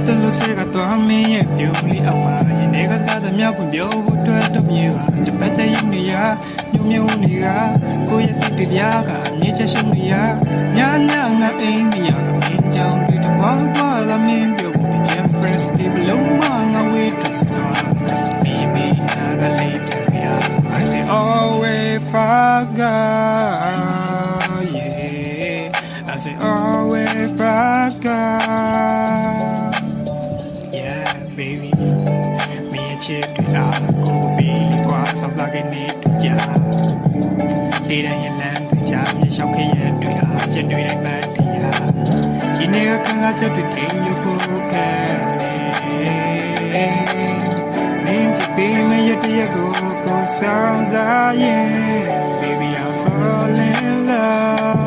တလူစဲကတော့မင်းရဲ့ပြုံးလေးအောင်ပါရင်တွေကစားတဲ့မြောက်ပွင့်ပြောဖို့တွေ့တော့မြေပါဂျပန်တဲ့ရုံနေရညုံညုံနေကကိုရဲ့စိတ်တွေပြားကအမြင့်ချက်ရှုံနေရညာညာငါအိမ်မရမင်းကြောင့်ဒီတော့ဘာလာမင်းပြုံးဖို့ချင်ဖရက်စတီဘလုံးမငါဝေးတော့မိမိနာကလေးပြရ I say always forget yeah I say always forget yeah baby me and chick out go baby ကွာဆောက်လာခဲ့နေတူကြတေးတဲ့ရလမ်းကြာမြေရှောက်ခဲ့ရတွေ့အားပြန်တွေ့တိုင်းမှတရားဒီနေ့ကခံစားချက်တွေတင်ယူဖို့ကဲမင်းပြပေးမရတဲ့ကိုဆောင်စားရင် baby I'm falling in love